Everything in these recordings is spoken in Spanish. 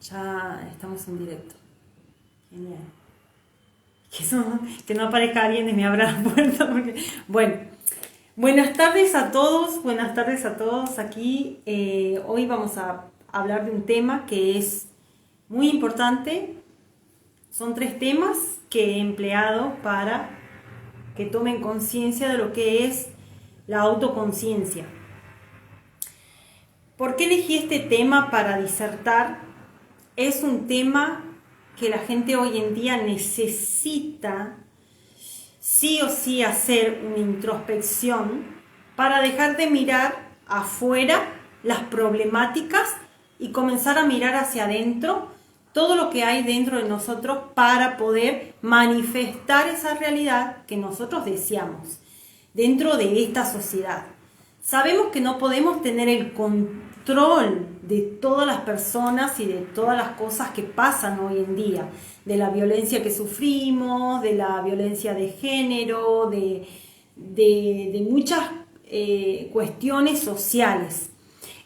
Ya estamos en directo. Genial. Que no aparezca alguien y me abra la puerta. Bueno, buenas tardes a todos aquí. Hoy vamos a hablar de un tema que es muy importante. Son 3 temas que he empleado para que tomen conciencia de lo que es la autoconciencia. ¿Por qué elegí este tema para disertar? Es un tema que la gente hoy en día necesita sí o sí hacer una introspección para dejar de mirar afuera las problemáticas y comenzar a mirar hacia adentro todo lo que hay dentro de nosotros para poder manifestar esa realidad que nosotros deseamos dentro de esta sociedad. Sabemos que no podemos tener el control de todas las personas y de todas las cosas que pasan hoy en día, de la violencia que sufrimos, de la violencia de género, de muchas cuestiones sociales.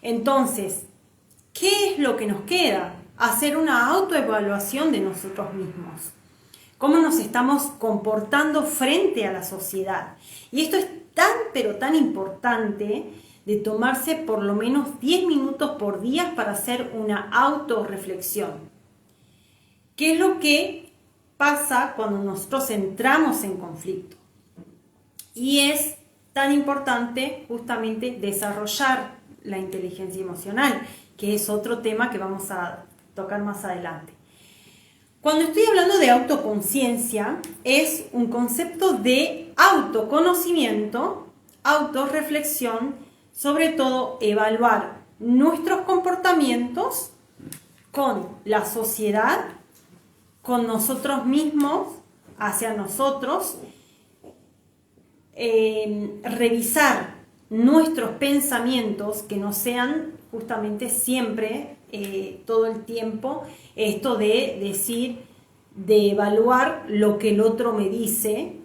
Entonces, ¿qué es lo que nos queda? Hacer una autoevaluación de nosotros mismos. ¿Cómo nos estamos comportando frente a la sociedad? Y esto es tan, pero tan importante de tomarse por lo menos 10 minutos por día para hacer una autorreflexión. ¿Qué es lo que pasa cuando nosotros entramos en conflicto? Y es tan importante justamente desarrollar la inteligencia emocional, que es otro tema que vamos a tocar más adelante. Cuando estoy hablando de autoconciencia, es un concepto de autoconocimiento, autorreflexión, sobre todo evaluar nuestros comportamientos con la sociedad, con nosotros mismos, hacia nosotros, revisar nuestros pensamientos que no sean justamente siempre, todo el tiempo, esto de decir, de evaluar lo que el otro me dice,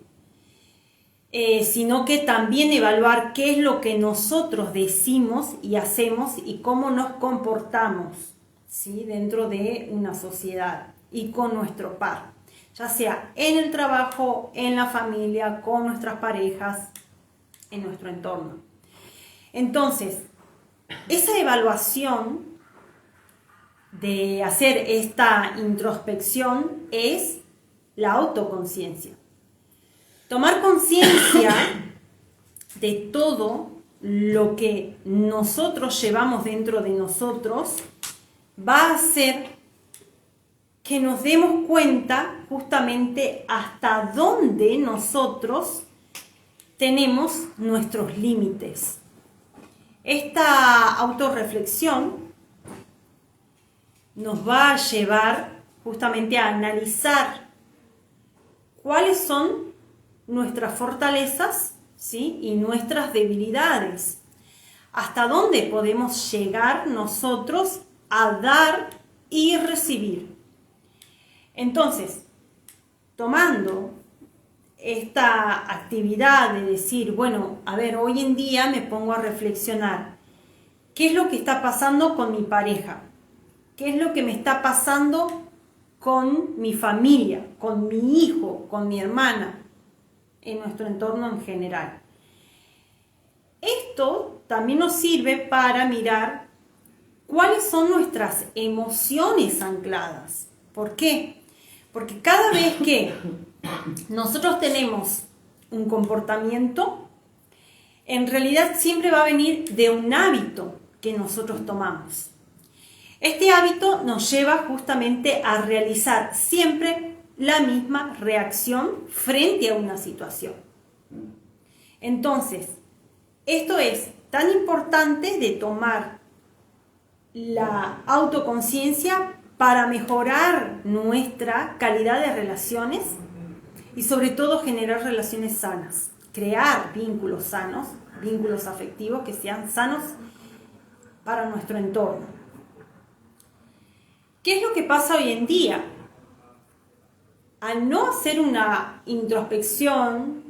sino que también evaluar qué es lo que nosotros decimos y hacemos y cómo nos comportamos, ¿sí?, dentro de una sociedad y con nuestro par, ya sea en el trabajo, en la familia, con nuestras parejas, en nuestro entorno. Entonces, esa evaluación de hacer esta introspección es la autoconciencia. Tomar conciencia de todo lo que nosotros llevamos dentro de nosotros va a hacer que nos demos cuenta justamente hasta dónde nosotros tenemos nuestros límites. Esta autorreflexión nos va a llevar justamente a analizar cuáles son nuestras fortalezas, ¿sí?, y nuestras debilidades. Hasta dónde podemos llegar nosotros a dar y recibir. Entonces, tomando esta actividad de decir, bueno, a ver, hoy en día me pongo a reflexionar, ¿qué es lo que está pasando con mi pareja? ¿Qué es lo que me está pasando con mi familia, con mi hijo, con mi hermana, en nuestro entorno en general? Esto también nos sirve para mirar cuáles son nuestras emociones ancladas. ¿Por qué? Porque cada vez que nosotros tenemos un comportamiento, en realidad siempre va a venir de un hábito que nosotros tomamos. Este hábito nos lleva justamente a realizar siempre la misma reacción frente a una situación. Entonces, esto es tan importante de tomar la autoconciencia para mejorar nuestra calidad de relaciones y sobre todo generar relaciones sanas, crear vínculos sanos, vínculos afectivos que sean sanos para nuestro entorno. ¿Qué es lo que pasa hoy en día? Al no hacer una introspección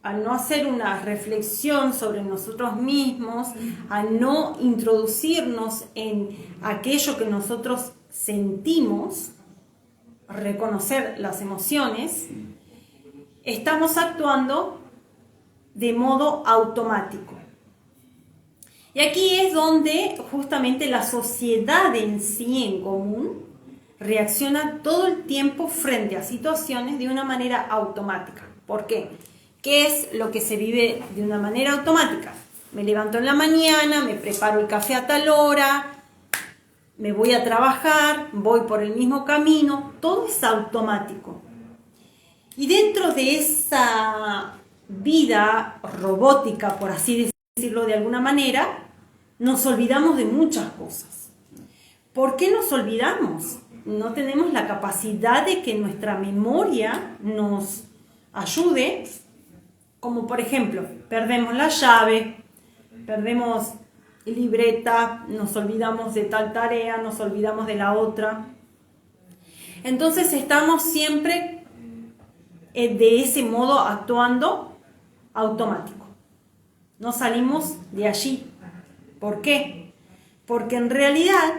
al no hacer una reflexión sobre nosotros mismos, al no introducirnos en aquello que nosotros sentimos, reconocer las emociones, estamos actuando de modo automático. Y aquí es donde justamente la sociedad en sí, en común, reacciona todo el tiempo frente a situaciones de una manera automática. ¿Por qué? ¿Qué es lo que se vive de una manera automática? Me levanto en la mañana, me preparo el café a tal hora, me voy a trabajar, voy por el mismo camino, todo es automático. Y dentro de esa vida robótica, por así decirlo de alguna manera, nos olvidamos de muchas cosas. ¿Por qué nos olvidamos? No tenemos la capacidad de que nuestra memoria nos ayude, como por ejemplo, perdemos la llave, perdemos libreta, nos olvidamos de tal tarea, nos olvidamos de la otra. Entonces estamos siempre de ese modo actuando automático. No salimos de allí. ¿Por qué? Porque en realidad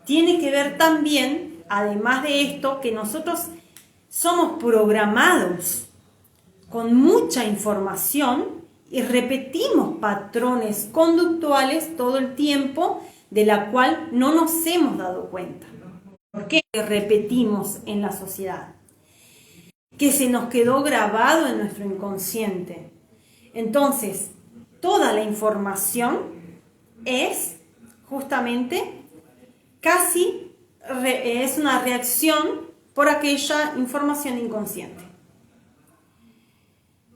tiene que ver también, además de esto, que nosotros somos programados con mucha información y repetimos patrones conductuales todo el tiempo de la cual no nos hemos dado cuenta. ¿Por qué repetimos en la sociedad? Que se nos quedó grabado en nuestro inconsciente. Entonces, toda la información es justamente casi es una reacción por aquella información inconsciente.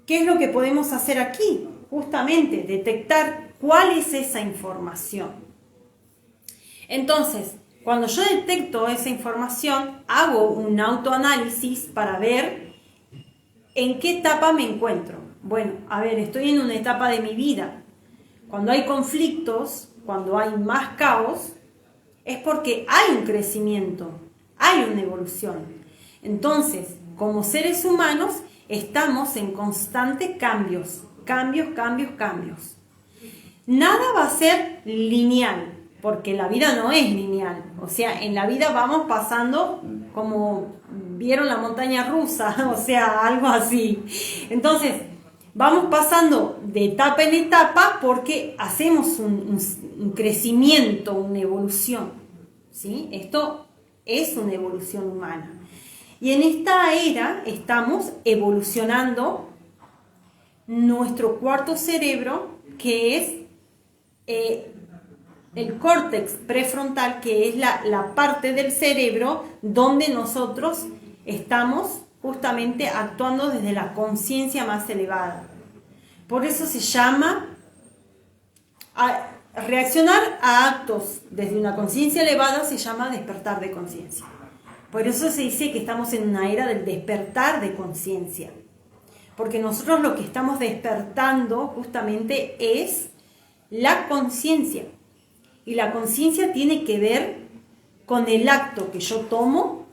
¿Qué es lo que podemos hacer aquí? Justamente detectar cuál es esa información. Entonces, cuando yo detecto esa información, hago un autoanálisis para ver en qué etapa me encuentro. Bueno, a ver, estoy en una etapa de mi vida. Cuando hay conflictos, cuando hay más caos, es porque hay un crecimiento, hay una evolución. Entonces, como seres humanos, estamos en constante cambios. Nada va a ser lineal, porque la vida no es lineal. O sea, en la vida vamos pasando como vieron la montaña rusa, o sea, algo así. Entonces, vamos pasando de etapa en etapa porque hacemos un crecimiento, una evolución, ¿sí? Esto es una evolución humana. Y en esta era estamos evolucionando nuestro cuarto cerebro, que es el córtex prefrontal, que es la parte del cerebro donde nosotros estamos justamente actuando desde la conciencia más elevada. Por eso se llama reaccionar a actos desde una conciencia elevada, se llama despertar de conciencia. Por eso se dice que estamos en una era del despertar de conciencia. Porque nosotros lo que estamos despertando justamente es la conciencia. Y la conciencia tiene que ver con el acto que yo tomo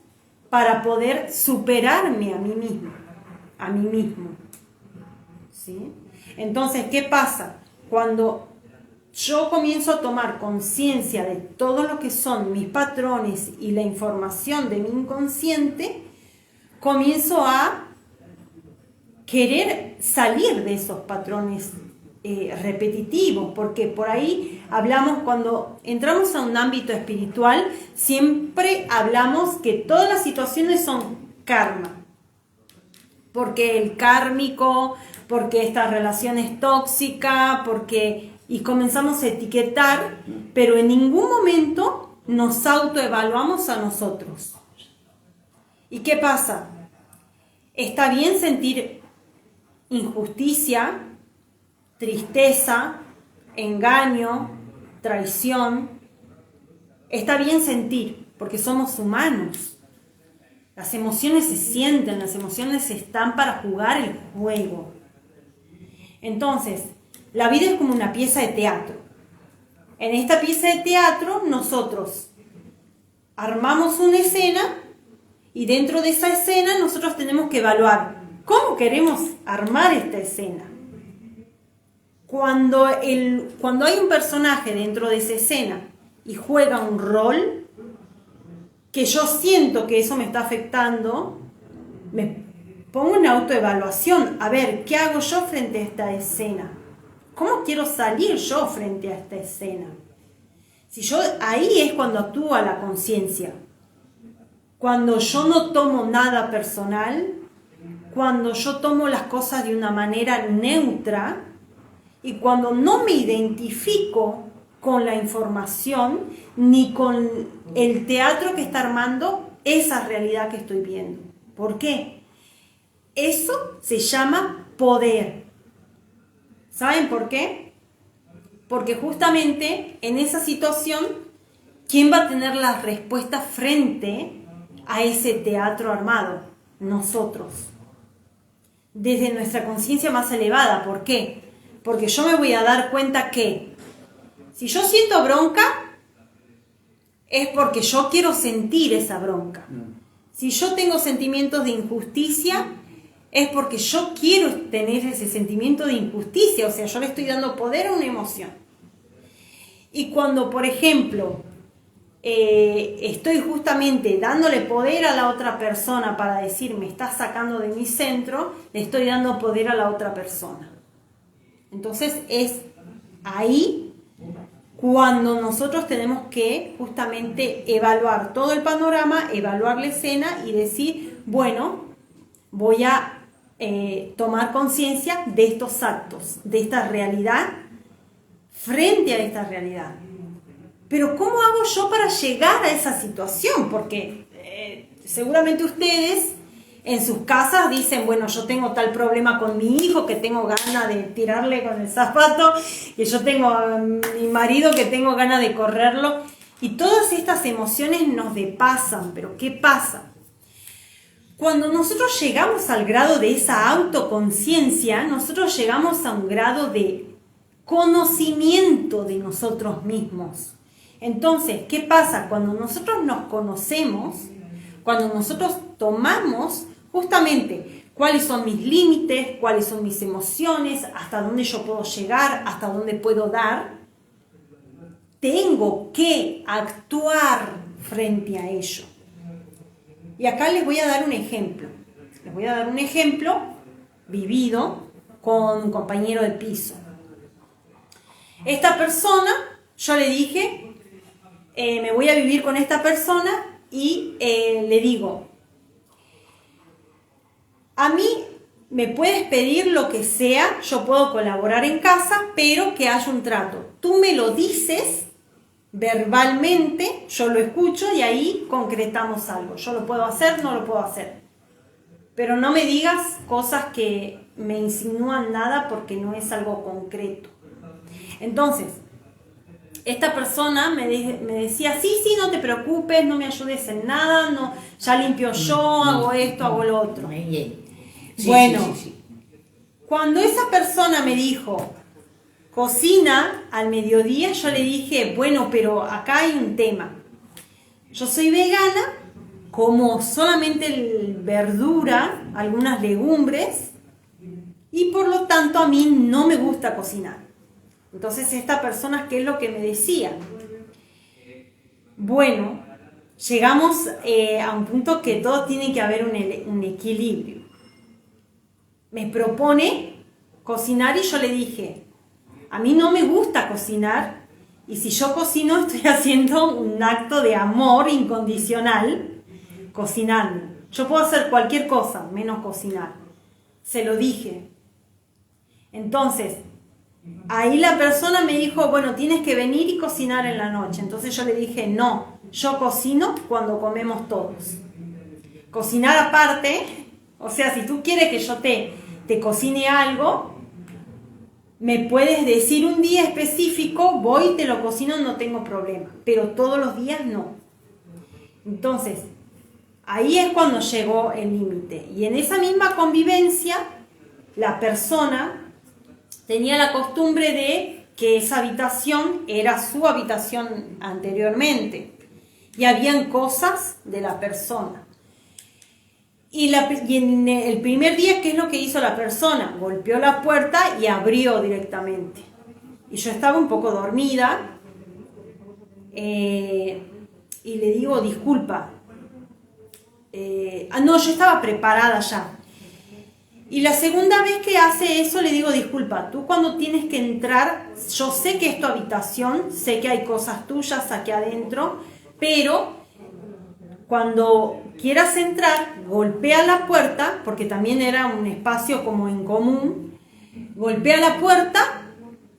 para poder superarme a mí mismo. ¿Sí? Entonces, ¿qué pasa? Cuando yo comienzo a tomar conciencia de todo lo que son mis patrones y la información de mi inconsciente, comienzo a querer salir de esos patrones repetitivos, porque por ahí hablamos, cuando entramos a un ámbito espiritual, siempre hablamos que todas las situaciones son karma, porque el kármico, porque esta relación es tóxica, y comenzamos a etiquetar, pero en ningún momento nos autoevaluamos a nosotros. ¿Y qué pasa? Está bien sentir injusticia, tristeza, engaño, traición. Está bien sentir, porque somos humanos. Las emociones se sienten, las emociones están para jugar el juego. Entonces, la vida es como una pieza de teatro. En esta pieza de teatro nosotros armamos una escena y dentro de esa escena nosotros tenemos que evaluar cómo queremos armar esta escena. Cuando hay un personaje dentro de esa escena y juega un rol, que yo siento que eso me está afectando, me pongo en autoevaluación. A ver, ¿qué hago yo frente a esta escena? ¿Cómo quiero salir yo frente a esta escena? Ahí es cuando actúa la conciencia. Cuando yo no tomo nada personal, cuando yo tomo las cosas de una manera neutra y cuando no me identifico con la información ni con el teatro que está armando esa realidad que estoy viendo. ¿Por qué? Eso se llama poder. ¿Saben por qué? Porque justamente en esa situación, ¿quién va a tener la respuesta frente a ese teatro armado? Nosotros. Desde nuestra conciencia más elevada. ¿Por qué? Porque yo me voy a dar cuenta que si yo siento bronca, es porque yo quiero sentir esa bronca. Si yo tengo sentimientos de injusticia, es porque yo quiero tener ese sentimiento de injusticia. O sea, yo le estoy dando poder a una emoción. Y cuando, por ejemplo, estoy justamente dándole poder a la otra persona para decir, me está sacando de mi centro, le estoy dando poder a la otra persona. Entonces es ahí cuando nosotros tenemos que justamente evaluar todo el panorama, evaluar la escena y decir, bueno, voy a tomar conciencia de estos actos, de esta realidad, frente a esta realidad. Pero ¿cómo hago yo para llegar a esa situación? Porque seguramente ustedes en sus casas dicen, bueno, yo tengo tal problema con mi hijo que tengo ganas de tirarle con el zapato, que yo tengo a mi marido que tengo ganas de correrlo. Y todas estas emociones nos depasan. ¿Pero qué pasa? Cuando nosotros llegamos al grado de esa autoconciencia, nosotros llegamos a un grado de conocimiento de nosotros mismos. Entonces, ¿qué pasa? Cuando nosotros nos conocemos, cuando nosotros tomamos justamente cuáles son mis límites, cuáles son mis emociones, hasta dónde yo puedo llegar, hasta dónde puedo dar, tengo que actuar frente a ello. Y acá les voy a dar un ejemplo. Les voy a dar un ejemplo vivido con un compañero de piso. Esta persona, yo le dije, me voy a vivir con esta persona y le digo, a mí me puedes pedir lo que sea, yo puedo colaborar en casa, pero que haya un trato. Tú me lo dices verbalmente, yo lo escucho y ahí concretamos algo. Yo lo puedo hacer, no lo puedo hacer. Pero no me digas cosas que me insinúan nada porque no es algo concreto. Entonces, esta persona me decía, sí, no te preocupes, no me ayudes en nada, no, ya limpio yo, hago esto, hago lo otro. Muy bien. Sí, bueno, sí. Cuando esa persona me dijo, cocina al mediodía, yo le dije, bueno, pero acá hay un tema. Yo soy vegana, como solamente verdura, algunas legumbres, y por lo tanto a mí no me gusta cocinar. Entonces esta persona, ¿qué es lo que me decía? Bueno, llegamos a un punto que todo tiene que haber un equilibrio. Me propone cocinar y yo le dije, a mí no me gusta cocinar y si yo cocino estoy haciendo un acto de amor incondicional cocinando. Yo puedo hacer cualquier cosa menos cocinar. Se lo dije. Entonces, ahí la persona me dijo, bueno, tienes que venir y cocinar en la noche. Entonces yo le dije, no, yo cocino cuando comemos todos. Cocinar aparte, o sea, si tú quieres que yo te cocine algo, me puedes decir un día específico, voy y te lo cocino, no tengo problema. Pero todos los días no. Entonces, ahí es cuando llegó el límite. Y en esa misma convivencia, la persona tenía la costumbre de que esa habitación era su habitación anteriormente. Y habían cosas de la persona. Y en el primer día, ¿qué es lo que hizo la persona? Golpeó la puerta y abrió directamente. Y yo estaba un poco dormida y le digo, disculpa. No, yo estaba preparada ya. Y la segunda vez que hace eso le digo, disculpa, tú cuando tienes que entrar, yo sé que es tu habitación, sé que hay cosas tuyas aquí adentro, pero cuando quieras entrar, golpea la puerta, porque también era un espacio como en común, golpea la puerta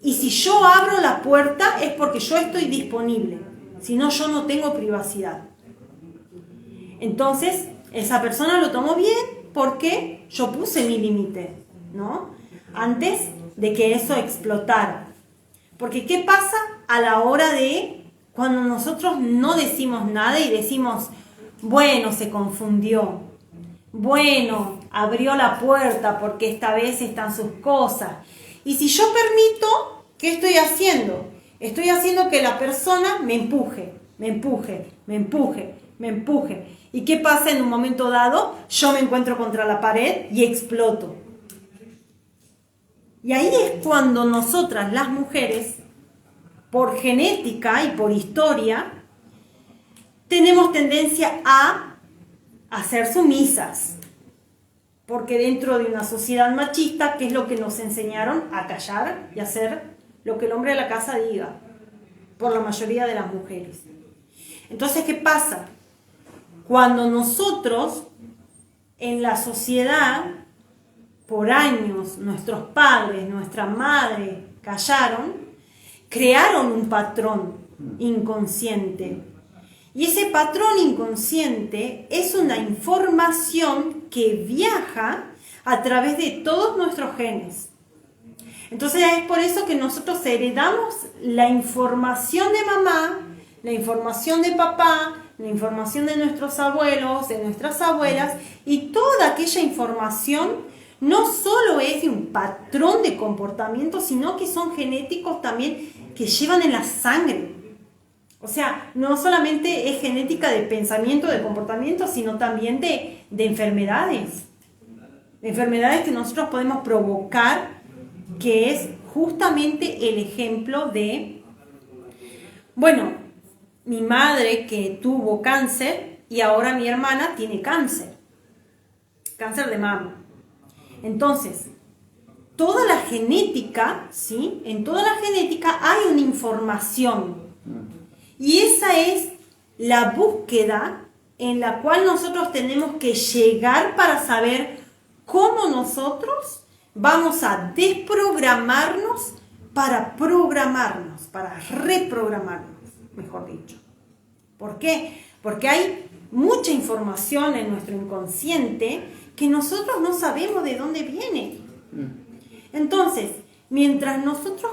y si yo abro la puerta es porque yo estoy disponible, si no yo no tengo privacidad. Entonces, esa persona lo tomó bien porque yo puse mi límite, ¿no? Antes de que eso explotara. Porque ¿qué pasa a la hora de cuando nosotros no decimos nada y decimos, bueno, se confundió, bueno, abrió la puerta porque esta vez están sus cosas? Y si yo permito, ¿qué estoy haciendo? Estoy haciendo que la persona me empuje, me empuje, me empuje, me empuje. ¿Y qué pasa en un momento dado? Yo me encuentro contra la pared y exploto. Y ahí es cuando nosotras, las mujeres, por genética y por historia, tenemos tendencia a ser sumisas. Porque dentro de una sociedad machista, ¿qué es lo que nos enseñaron? A callar y hacer lo que el hombre de la casa diga, por la mayoría de las mujeres. Entonces, ¿qué pasa? Cuando nosotros, en la sociedad, por años, nuestros padres, nuestra madre callaron, crearon un patrón inconsciente. Y ese patrón inconsciente es una información que viaja a través de todos nuestros genes. Entonces es por eso que nosotros heredamos la información de mamá, la información de papá, la información de nuestros abuelos, de nuestras abuelas, y toda aquella información no solo es de un patrón de comportamiento, sino que son genéticos también que llevan en la sangre. O sea, no solamente es genética de pensamiento, de comportamiento, sino también de enfermedades. De enfermedades que nosotros podemos provocar, que es justamente el ejemplo de, bueno, mi madre que tuvo cáncer y ahora mi hermana tiene cáncer de mama. Entonces, toda la genética, ¿sí? En toda la genética hay una información. Y esa es la búsqueda en la cual nosotros tenemos que llegar para saber cómo nosotros vamos a desprogramarnos para programarnos, para reprogramarnos, mejor dicho. ¿Por qué? Porque hay mucha información en nuestro inconsciente que nosotros no sabemos de dónde viene. Entonces, mientras nosotros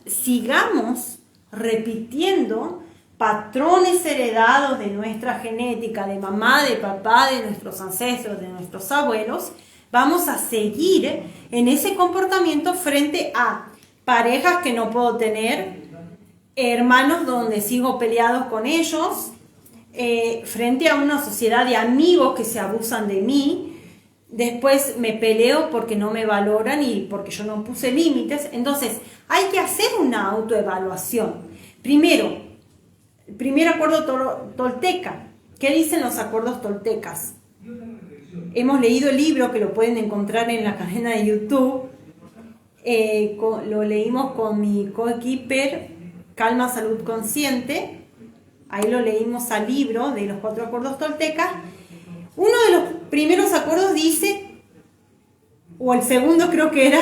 sigamos repitiendo patrones heredados de nuestra genética, de mamá, de papá, de nuestros ancestros, de nuestros abuelos, vamos a seguir en ese comportamiento frente a parejas que no puedo tener, hermanos donde sigo peleados con ellos, frente a una sociedad de amigos que se abusan de mí. Después me peleo porque no me valoran y porque yo no puse límites. Entonces hay que hacer una autoevaluación. Primero, el primer acuerdo tolteca. ¿Qué dicen los acuerdos toltecas? Hemos leído el libro, que lo pueden encontrar en la cadena de YouTube. Lo leímos con mi coequiper, Calma Salud Consciente. Ahí lo leímos al libro de los 4 acuerdos toltecas. Uno de los primeros acuerdos dice, o el segundo creo que era,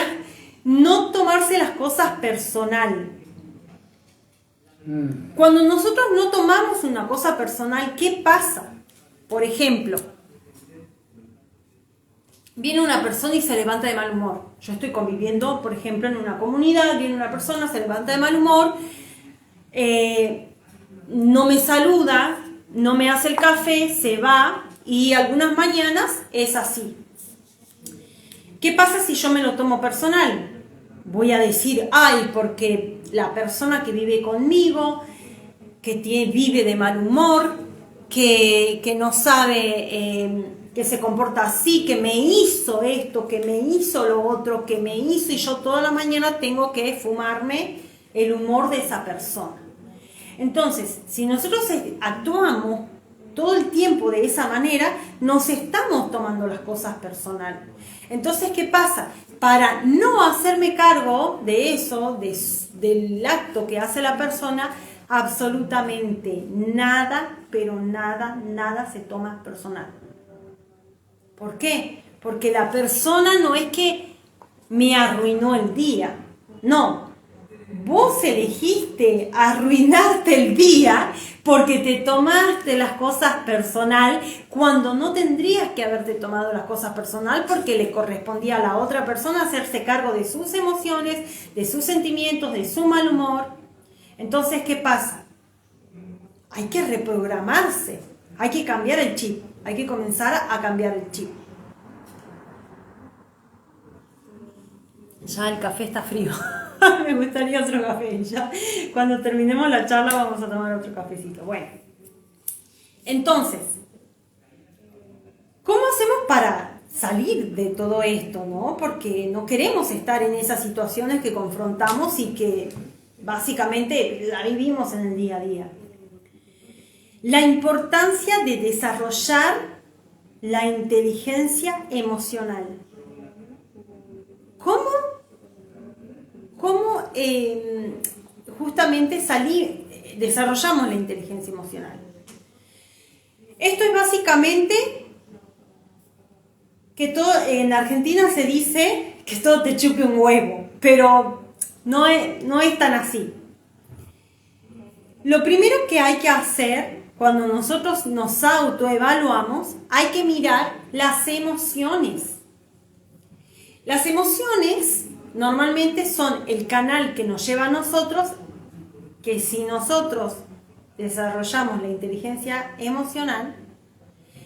no tomarse las cosas personal. Cuando nosotros no tomamos una cosa personal, ¿qué pasa? Por ejemplo, viene una persona y se levanta de mal humor. Yo estoy conviviendo, por ejemplo, en una comunidad, viene una persona, se levanta de mal humor, no me saluda, no me hace el café, se va, y algunas mañanas es así. ¿Qué pasa si yo me lo tomo personal? Voy a decir, ay, porque la persona que vive conmigo, que vive de mal humor, que no sabe que se comporta así, que me hizo esto, que me hizo lo otro, que me hizo, y yo toda la mañana tengo que fumarme el humor de esa persona. Entonces, si nosotros actuamos todo el tiempo de esa manera, nos estamos tomando las cosas personales. Entonces, ¿qué pasa? Para no hacerme cargo de eso, del acto que hace la persona, absolutamente nada, pero nada se toma personal. ¿Por qué? Porque la persona no es que me arruinó el día, no. Vos elegiste arruinarte el día porque te tomaste las cosas personal cuando no tendrías que haberte tomado las cosas personal, porque le correspondía a la otra persona hacerse cargo de sus emociones, de sus sentimientos, de su mal humor. Entonces, ¿qué pasa? Hay que reprogramarse, hay que cambiar el chip, hay que comenzar a cambiar el chip. Ya el café está frío. Me gustaría otro café. Ya cuando terminemos la charla vamos a tomar otro cafecito. Bueno, entonces, ¿cómo hacemos para salir de todo esto, no? Porque no queremos estar en esas situaciones que confrontamos y que básicamente la vivimos en el día a día. La importancia de desarrollar la inteligencia emocional. ¿Cómo justamente desarrollamos la inteligencia emocional? Esto es básicamente que todo, en Argentina se dice que todo te chupe un huevo, pero no es tan así. Lo primero que hay que hacer cuando nosotros nos autoevaluamos, hay que mirar las emociones. Las emociones normalmente son el canal que nos lleva a nosotros, que si nosotros desarrollamos la inteligencia emocional,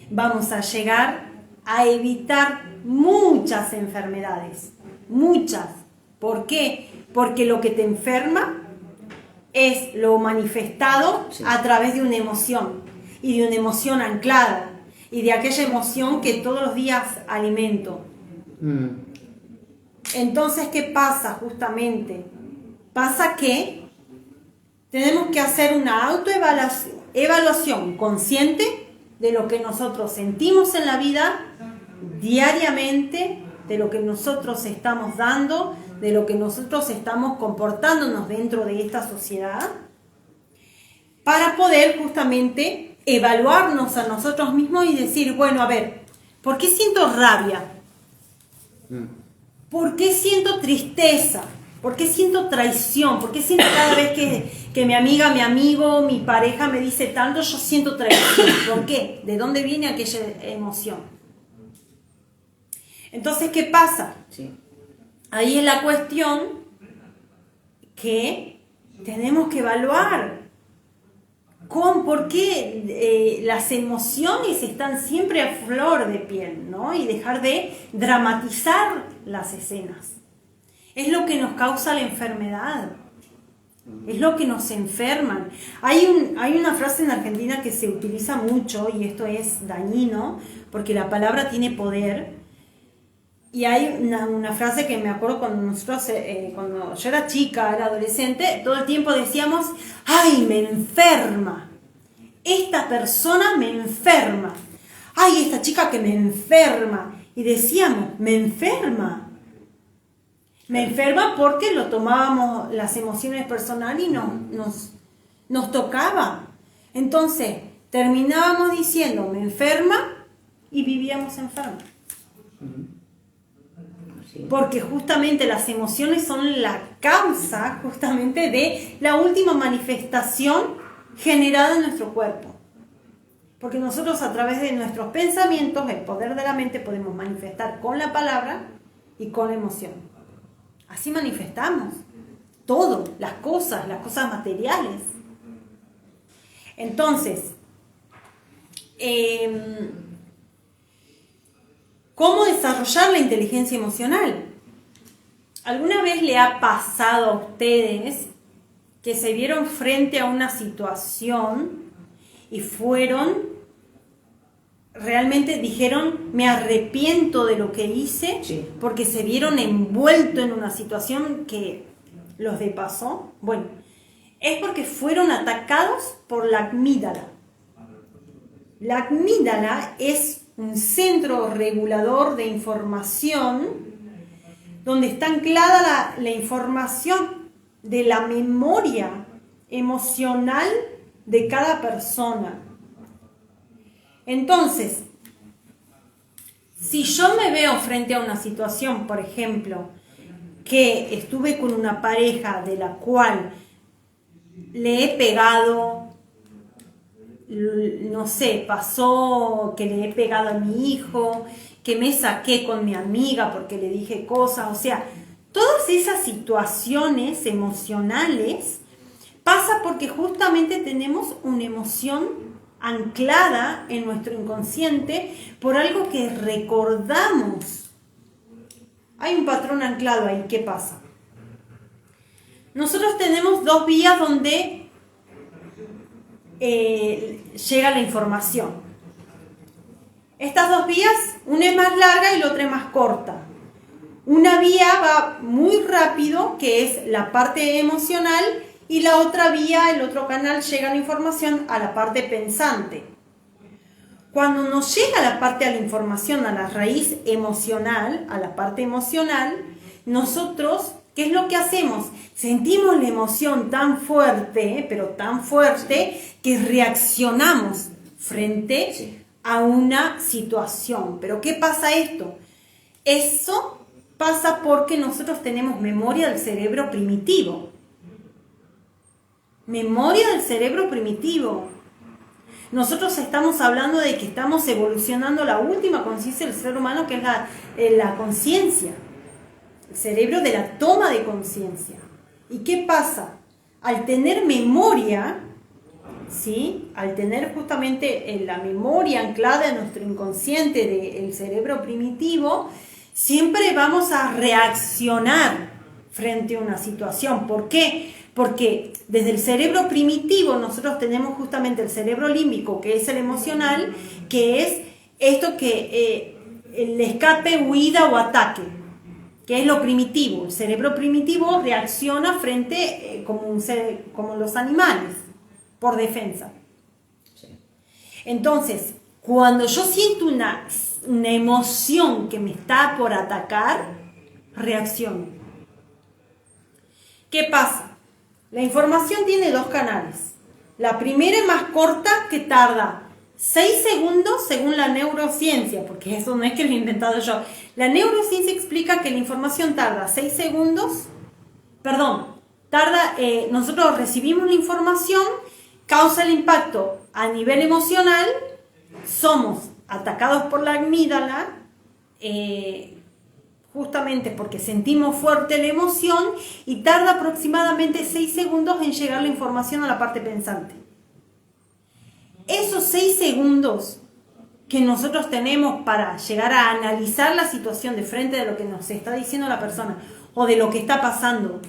vamos a llegar a evitar muchas enfermedades, muchas. ¿Por qué? Porque lo que te enferma es lo manifestado a través de una emoción, y de una emoción anclada, y de aquella emoción que todos los días alimento. Entonces, ¿qué pasa justamente? Pasa que tenemos que hacer una autoevaluación consciente de lo que nosotros sentimos en la vida diariamente, de lo que nosotros estamos dando, de lo que nosotros estamos comportándonos dentro de esta sociedad, para poder justamente evaluarnos a nosotros mismos y decir, bueno, a ver, ¿por qué siento rabia? ¿Por qué siento tristeza? ¿Por qué siento traición? ¿Por qué siento cada vez que mi amiga, mi amigo, mi pareja me dice tanto, yo siento traición? ¿Por qué? ¿De dónde viene aquella emoción? Entonces, ¿qué pasa? Sí. Ahí es la cuestión que tenemos que evaluar. ¿Por qué las emociones están siempre a flor de piel, ¿no? Y dejar de dramatizar las escenas. Es lo que nos causa la enfermedad. Es lo que nos enferman. Hay una frase en Argentina que se utiliza mucho, y esto es dañino, porque la palabra tiene poder. Y hay una frase que me acuerdo cuando yo era chica, era adolescente, todo el tiempo decíamos, ¡ay, me enferma! Esta persona me enferma. ¡Ay, esta chica que me enferma! Y decíamos, me enferma. Me enferma porque lo tomábamos las emociones personales y nos tocaba. Entonces, terminábamos diciendo, me enferma, y vivíamos enfermos. Porque justamente las emociones son la causa justamente de la última manifestación generada en nuestro cuerpo. Porque nosotros, a través de nuestros pensamientos, el poder de la mente, podemos manifestar con la palabra y con la emoción. Así manifestamos todo, las cosas materiales. Entonces, ¿cómo desarrollar la inteligencia emocional? ¿Alguna vez le ha pasado a ustedes que se vieron frente a una situación y fueron realmente dijeron, me arrepiento de lo que hice, Sí. porque se vieron envueltos en una situación que los depasó. Bueno, es porque fueron atacados por la amígdala. La amígdala es un centro regulador de información donde está anclada la información de la memoria emocional de cada persona. Entonces, si yo me veo frente a una situación, por ejemplo, que estuve con una pareja de la cual le he pegado, no sé, pasó que le he pegado a mi hijo, que me saqué con mi amiga porque le dije cosas, o sea, todas esas situaciones emocionales pasa porque justamente tenemos una emoción anclada en nuestro inconsciente por algo que recordamos. Hay un patrón anclado ahí. ¿Qué pasa? Nosotros tenemos dos vías donde llega la información. Estas dos vías, una es más larga y la otra es más corta. Una vía va muy rápido, que es la parte emocional, y la otra vía, el otro canal, llega la información a la parte pensante. Cuando nos llega la parte de la información, a la raíz emocional, a la parte emocional, nosotros, ¿qué es lo que hacemos? Sentimos la emoción tan fuerte, pero tan fuerte, que reaccionamos frente a una situación. ¿Pero qué pasa esto? Eso pasa porque nosotros tenemos memoria del cerebro primitivo. Memoria del cerebro primitivo. Nosotros estamos hablando de que estamos evolucionando la última conciencia del ser humano, que es la conciencia. El cerebro de la toma de conciencia. ¿Y qué pasa? Al tener memoria, ¿sí? Al tener justamente la memoria anclada en nuestro inconsciente del cerebro primitivo, siempre vamos a reaccionar frente a una situación. ¿Por qué? Porque desde el cerebro primitivo nosotros tenemos justamente el cerebro límbico, que es el emocional, que es esto que el escape, huida o ataque, que es lo primitivo. El cerebro primitivo reacciona frente como los animales, por defensa. Entonces, cuando yo siento una emoción que me está por atacar, reacciono. ¿Qué pasa? La información tiene dos canales. La primera es más corta, que tarda 6 segundos según la neurociencia, porque eso no es que lo he inventado yo. La neurociencia explica que la información tarda 6 segundos, nosotros recibimos la información, causa el impacto a nivel emocional, somos atacados por la amígdala, justamente porque sentimos fuerte la emoción, y tarda aproximadamente 6 segundos en llegar la información a la parte pensante. Esos 6 segundos que nosotros tenemos para llegar a analizar la situación de frente de lo que nos está diciendo la persona, o de lo que está pasando,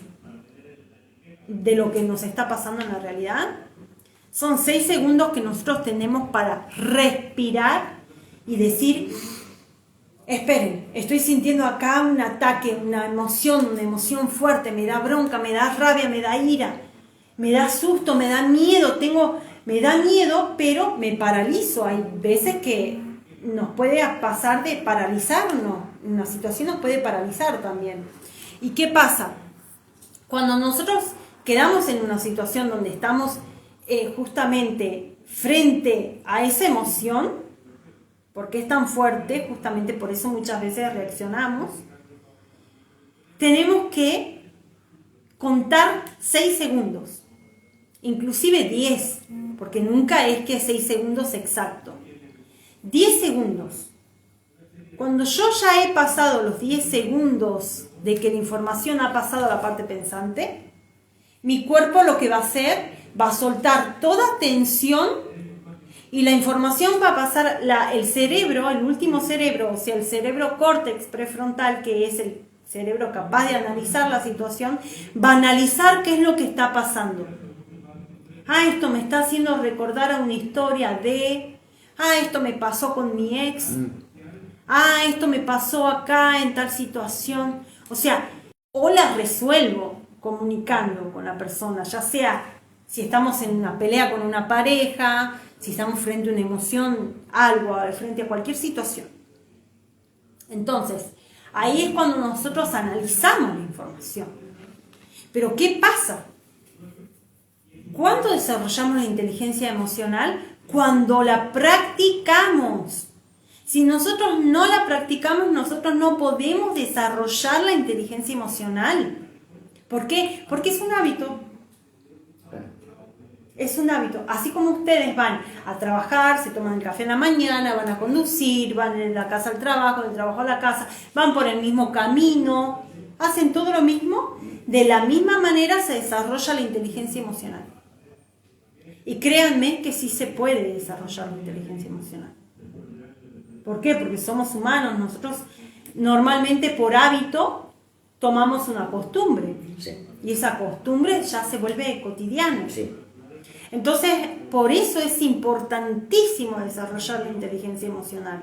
de lo que nos está pasando en la realidad, son 6 segundos que nosotros tenemos para respirar y decir: esperen, estoy sintiendo acá un ataque, una emoción fuerte, me da bronca, me da rabia, me da ira, me da susto, me da miedo, pero me paralizo. Hay veces que nos puede pasar de paralizarnos, una situación nos puede paralizar también. ¿Y qué pasa? Cuando nosotros quedamos en una situación donde estamos justamente frente a esa emoción, porque es tan fuerte, justamente por eso muchas veces reaccionamos, tenemos que contar 6 segundos, inclusive 10, porque nunca es que 6 segundos exacto. 10 segundos. Cuando yo ya he pasado los 10 segundos de que la información ha pasado a la parte pensante, mi cuerpo lo que va a hacer, va a soltar toda tensión, y la información va a pasar, el cerebro, el último cerebro, o sea, el cerebro córtex prefrontal, que es el cerebro capaz de analizar la situación, va a analizar qué es lo que está pasando. Esto me está haciendo recordar a una historia de... Ah, esto me pasó con mi ex. Ah, esto me pasó acá en tal situación. O sea, o la resuelvo comunicando con la persona, ya sea si estamos en una pelea con una pareja, si estamos frente a una emoción, algo, frente a cualquier situación. Entonces, ahí es cuando nosotros analizamos la información. Pero ¿qué pasa? ¿Cuándo desarrollamos la inteligencia emocional? Cuando la practicamos. Si nosotros no la practicamos, nosotros no podemos desarrollar la inteligencia emocional. ¿Por qué? Porque es un hábito. Es un hábito. Así como ustedes van a trabajar, se toman el café en la mañana, van a conducir, van de la casa al trabajo, del trabajo a la casa, van por el mismo camino, hacen todo lo mismo, de la misma manera se desarrolla la inteligencia emocional. Y créanme que sí se puede desarrollar la inteligencia emocional. ¿Por qué? Porque somos humanos, nosotros normalmente por hábito tomamos una costumbre. Sí. Y esa costumbre ya se vuelve cotidiana. Sí. Entonces, por eso es importantísimo desarrollar la inteligencia emocional.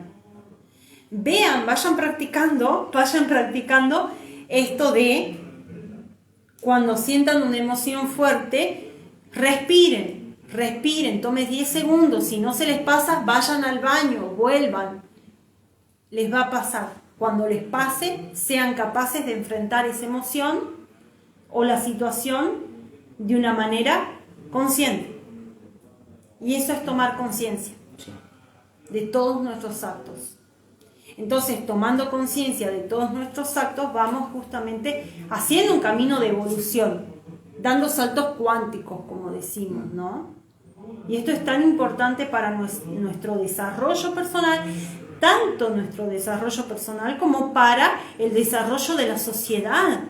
Vean, vayan practicando esto de cuando sientan una emoción fuerte, respiren, tomen 10 segundos, si no se les pasa, vayan al baño, vuelvan. Les va a pasar. Cuando les pase, sean capaces de enfrentar esa emoción o la situación de una manera consciente. Y eso es tomar conciencia de todos nuestros actos. Entonces, tomando conciencia de todos nuestros actos, vamos justamente haciendo un camino de evolución, dando saltos cuánticos, como decimos, ¿no? Y esto es tan importante para nuestro desarrollo personal, tanto nuestro desarrollo personal como para el desarrollo de la sociedad.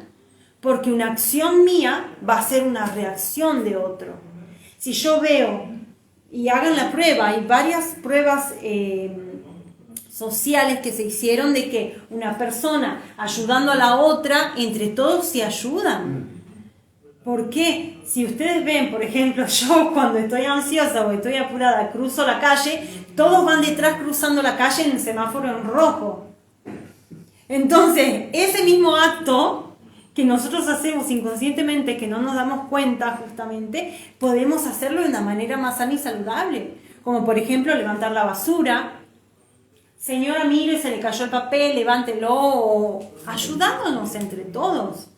Porque una acción mía va a ser una reacción de otro. Si yo veo, y hagan la prueba, hay varias pruebas sociales que se hicieron de que una persona ayudando a la otra, entre todos se ayudan. ¿Por qué? Si ustedes ven, por ejemplo, yo cuando estoy ansiosa o estoy apurada, cruzo la calle, todos van detrás cruzando la calle en el semáforo en rojo. Entonces, ese mismo acto que nosotros hacemos inconscientemente, que no nos damos cuenta justamente, podemos hacerlo de una manera más sana y saludable. Como por ejemplo, levantar la basura. Señora, mire, se le cayó el papel, levántelo, o ayudándonos entre todos.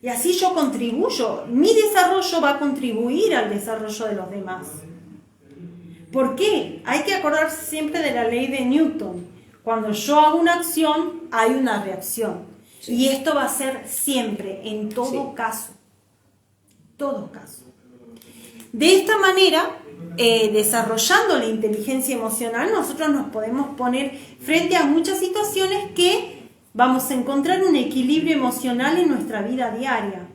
Y así yo contribuyo, mi desarrollo va a contribuir al desarrollo de los demás. ¿Por qué? Hay que acordarse siempre de la ley de Newton. Cuando yo hago una acción, hay una reacción. Sí. Y esto va a ser siempre, en todo caso. Todo caso. De esta manera, desarrollando la inteligencia emocional, nosotros nos podemos poner frente a muchas situaciones que vamos a encontrar un equilibrio emocional en nuestra vida diaria.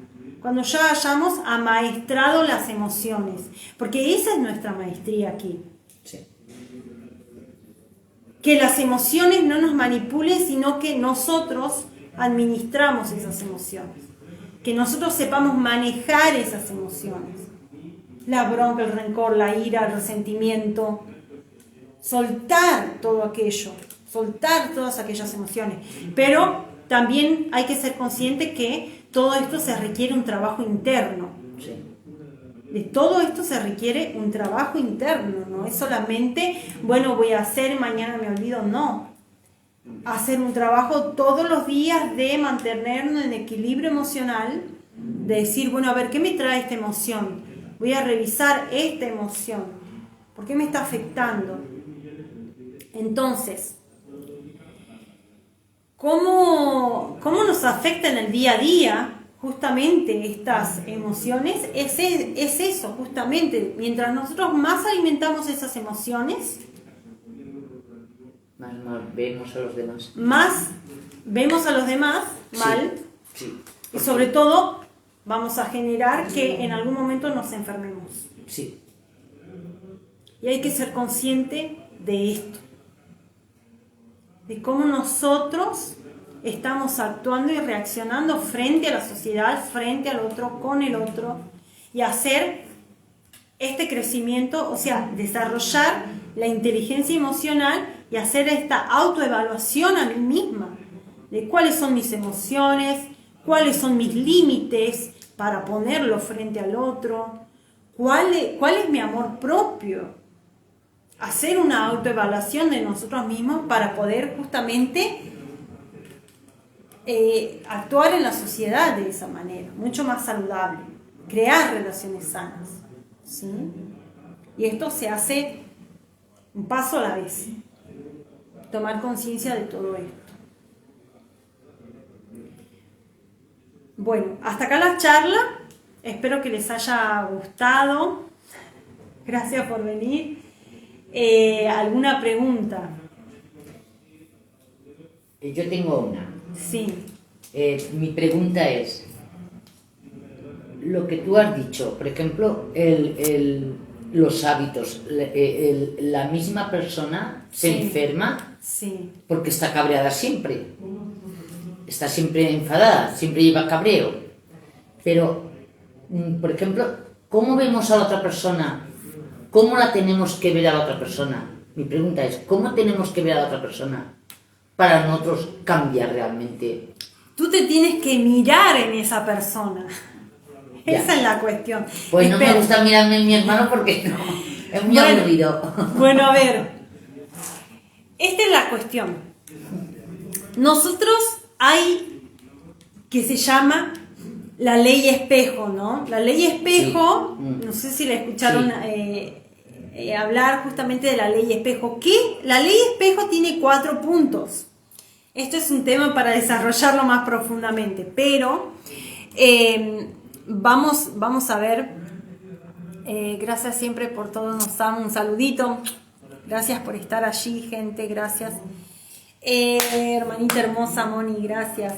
Cuando ya hayamos amaestrado las emociones. Porque esa es nuestra maestría aquí. Sí. Que las emociones no nos manipulen, sino que nosotros administramos esas emociones. Que nosotros sepamos manejar esas emociones. La bronca, el rencor, la ira, el resentimiento. Soltar todo aquello. Soltar todas aquellas emociones. Pero también hay que ser consciente que todo esto se requiere un trabajo interno. Sí. De todo esto se requiere un trabajo interno. No es solamente, bueno, voy a hacer, mañana me olvido. No. Hacer un trabajo todos los días de mantenernos en equilibrio emocional. De decir, bueno, a ver, ¿qué me trae esta emoción? Voy a revisar esta emoción. ¿Por qué me está afectando? Entonces, ¿cómo nos afecta en el día a día justamente estas emociones? Es eso, justamente. Mientras nosotros más alimentamos esas emociones, más vemos a los demás. Más vemos a los demás mal. Sí. Y sobre todo, vamos a generar que en algún momento nos enfermemos. Sí. Y hay que ser consciente de esto. De cómo nosotros estamos actuando y reaccionando frente a la sociedad, frente al otro, con el otro. Y hacer este crecimiento, o sea, desarrollar la inteligencia emocional y hacer esta autoevaluación a mí misma de cuáles son mis emociones, cuáles son mis límites para ponerlo frente al otro, cuál es mi amor propio. Hacer una autoevaluación de nosotros mismos para poder justamente actuar en la sociedad de esa manera, mucho más saludable, crear relaciones sanas, ¿sí? Y esto se hace un paso a la vez, tomar conciencia de todo esto. Bueno, hasta acá la charla, espero que les haya gustado, gracias por venir. ¿Alguna pregunta? Yo tengo una. Sí. Mi pregunta es, lo que tú has dicho, por ejemplo, los hábitos, la misma persona se enferma porque está cabreada siempre, está siempre enfadada, siempre lleva cabreo, pero, por ejemplo, ¿cómo vemos a la otra persona? ¿Cómo la tenemos que ver a la otra persona? Mi pregunta es, ¿cómo tenemos que ver a la otra persona para nosotros cambiar realmente? Tú te tienes que mirar en esa persona. Ya. Esa es la cuestión. Pues no me gusta mirarme en mi hermano porque no, es muy aburrido. Bueno, a ver, esta es la cuestión. Nosotros hay que se llama la ley espejo, ¿no? La ley espejo, sí. No sé si la escucharon hablar justamente de la ley espejo. ¿Qué? La ley espejo tiene 4 puntos. Esto es un tema para desarrollarlo más profundamente, pero vamos a ver. Gracias siempre por todo, nos dan un saludito. Gracias por estar allí, gente, gracias. Hermanita hermosa, Moni, gracias.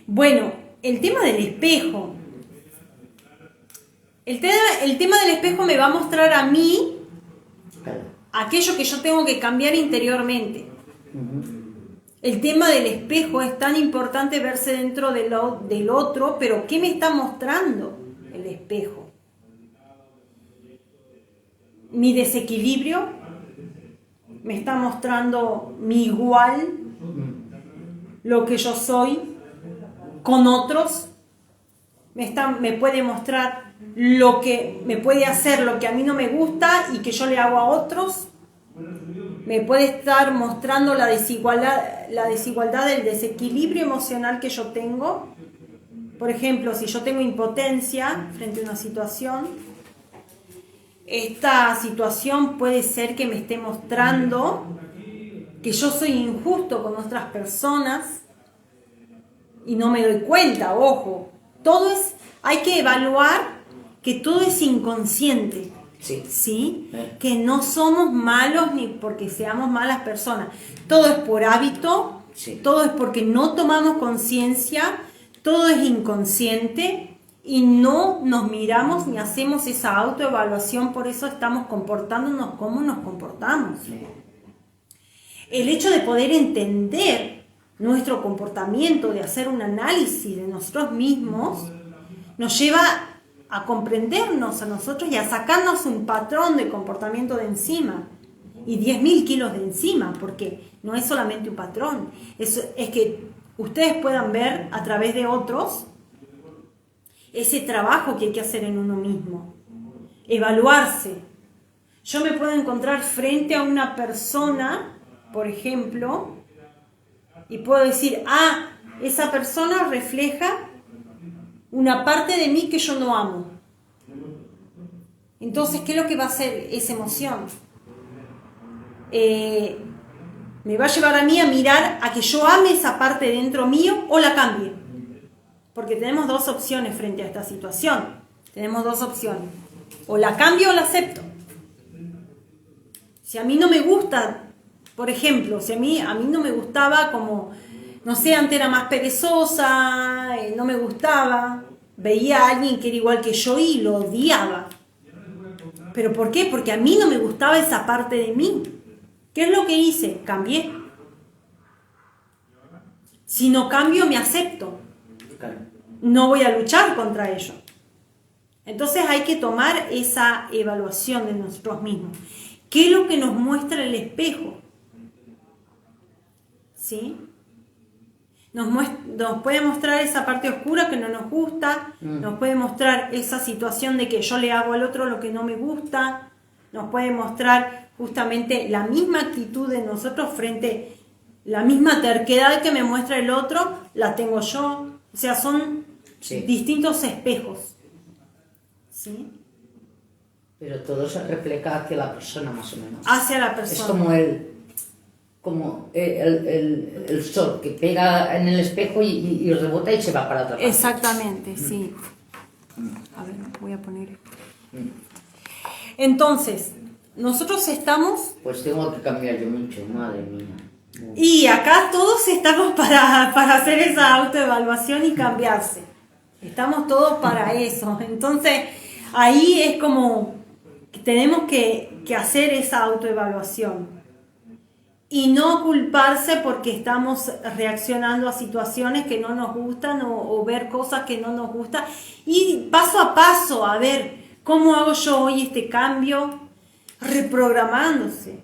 Bueno, el tema del espejo. El tema del espejo me va a mostrar a mí aquello que yo tengo que cambiar interiormente. El tema del espejo es tan importante verse dentro del otro, pero ¿qué me está mostrando el espejo? Mi desequilibrio, me está mostrando mi igual, lo que yo soy con otros, me puede mostrar lo que me puede hacer, lo que a mí no me gusta y que yo le hago a otros. Me puede estar mostrando la desigualdad del desequilibrio emocional que yo tengo. Por ejemplo, si yo tengo impotencia frente a una situación, esta situación puede ser que me esté mostrando que yo soy injusto con otras personas y no me doy cuenta, ojo. Hay que evaluar que todo es inconsciente. ¿Sí? Que no somos malos ni porque seamos malas personas. Todo es por hábito, todo es porque no tomamos conciencia, todo es inconsciente y no nos miramos ni hacemos esa autoevaluación, por eso estamos comportándonos como nos comportamos. El hecho de poder entender nuestro comportamiento, de hacer un análisis de nosotros mismos, nos lleva a comprendernos a nosotros y a sacarnos un patrón de comportamiento de encima y 10.000 kilos de encima, porque no es solamente un patrón, es que ustedes puedan ver a través de otros ese trabajo que hay que hacer en uno mismo, evaluarse. Yo me puedo encontrar frente a una persona, por ejemplo, y puedo decir, esa persona refleja una parte de mí que yo no amo. Entonces, ¿qué es lo que va a hacer esa emoción? Me va a llevar a mí a mirar a que yo ame esa parte dentro mío o la cambie. Porque tenemos 2 opciones frente a esta situación. Tenemos 2 opciones. O la cambio o la acepto. Si a mí no me gusta, por ejemplo, si a mí no me gustaba como... No sé, antes era más perezosa, no me gustaba, veía a alguien que era igual que yo y lo odiaba. ¿Pero por qué? Porque a mí no me gustaba esa parte de mí. ¿Qué es lo que hice? Cambié. Si no cambio, me acepto. No voy a luchar contra ello. Entonces hay que tomar esa evaluación de nosotros mismos. ¿Qué es lo que nos muestra el espejo? ¿Sí? Nos puede mostrar esa parte oscura que no nos gusta, nos puede mostrar esa situación de que yo le hago al otro lo que no me gusta, nos puede mostrar justamente la misma actitud de nosotros frente, la misma terquedad que me muestra el otro, la tengo yo. O sea, son distintos espejos. ¿Sí? Pero todo se refleja hacia la persona, más o menos. Hacia la persona. Es como el sol que pega en el espejo y rebota y se va para otra parte. Exactamente, sí. A ver, voy a poner esto. Entonces, nosotros estamos... Pues tengo que cambiar yo mucho, madre mía. Y acá todos estamos para hacer esa autoevaluación y cambiarse. Estamos todos para eso. Entonces, ahí es como que tenemos que hacer esa autoevaluación. Y no culparse porque estamos reaccionando a situaciones que no nos gustan o ver cosas que no nos gustan. Y paso a paso, a ver, ¿cómo hago yo hoy este cambio? Reprogramándose.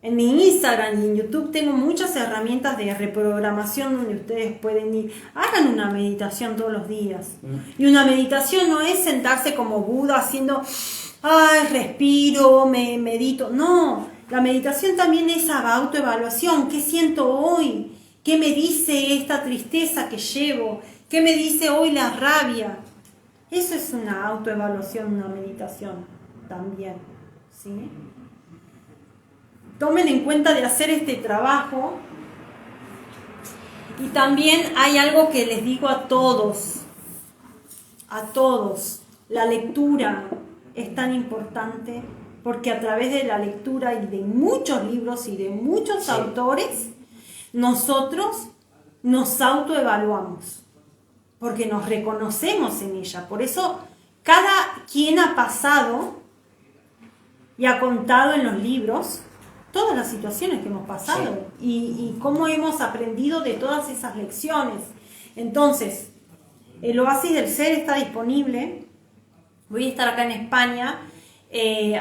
En mi Instagram y en YouTube tengo muchas herramientas de reprogramación donde ustedes pueden ir. Hagan una meditación todos los días. Y una meditación no es sentarse como Buda haciendo, ay, respiro, me medito. No. La meditación también es autoevaluación. ¿Qué siento hoy? ¿Qué me dice esta tristeza que llevo? ¿Qué me dice hoy la rabia? Eso es una autoevaluación, una meditación también. ¿Sí? Tomen en cuenta de hacer este trabajo. Y también hay algo que les digo a todos. A todos. La lectura es tan importante. Porque a través de la lectura y de muchos libros y de muchos autores, nosotros nos autoevaluamos, porque nos reconocemos en ella. Por eso, cada quien ha pasado y ha contado en los libros todas las situaciones que hemos pasado y cómo hemos aprendido de todas esas lecciones. Entonces, el Oasis del Ser está disponible. Voy a estar acá en España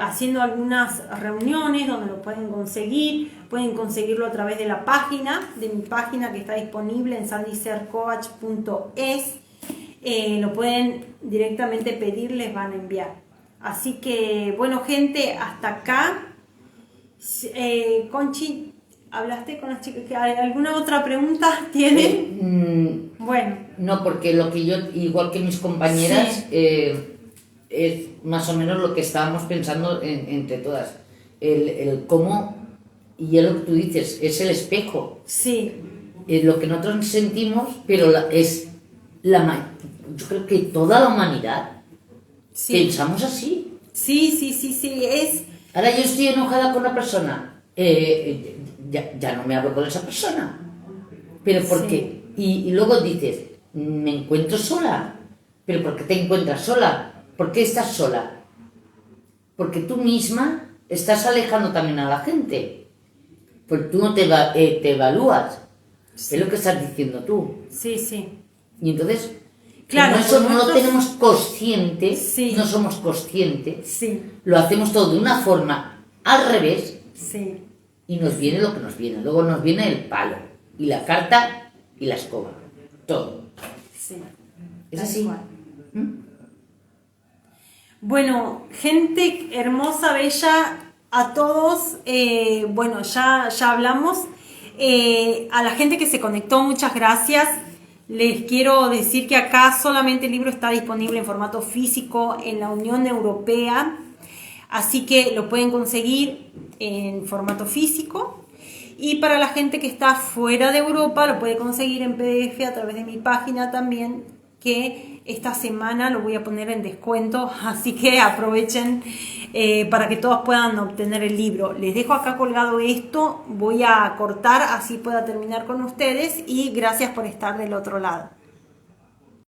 haciendo algunas reuniones donde lo pueden conseguirlo a través de la página, de mi página que está disponible en sandysercoach.es. Lo pueden directamente pedir, les van a enviar. Así que, bueno, gente, hasta acá. Conchi, ¿hablaste con las chicas? ¿Alguna otra pregunta tienen? Bueno. No, porque lo que yo, igual que mis compañeras, es más o menos lo que estábamos pensando entre todas. El cómo, y es lo que tú dices, es el espejo. Sí. Es lo que nosotros sentimos, pero yo creo que toda la humanidad pensamos así. Sí, es... Ahora yo estoy enojada con una persona, ya no me hablo con esa persona. Pero porque, y luego dices, me encuentro sola. ¿Pero por qué te encuentras sola? ¿Por qué estás sola? Porque tú misma estás alejando también a la gente. Porque tú no te evalúas. Sí. Es lo que estás diciendo tú. Sí. Y entonces, claro, como eso no lo tenemos consciente, no somos conscientes, lo hacemos todo de una forma al revés y nos viene lo que nos viene. Luego nos viene el palo, y la carta, y la escoba. Todo. Sí. ¿Es así? Bueno, gente hermosa, bella, a todos, bueno, ya hablamos. A la gente que se conectó, muchas gracias. Les quiero decir que acá solamente el libro está disponible en formato físico en la Unión Europea, así que lo pueden conseguir en formato físico. Y para la gente que está fuera de Europa, lo puede conseguir en PDF a través de mi página también, que esta semana lo voy a poner en descuento, así que aprovechen para que todos puedan obtener el libro. Les dejo acá colgado esto, voy a cortar, así pueda terminar con ustedes, y gracias por estar del otro lado.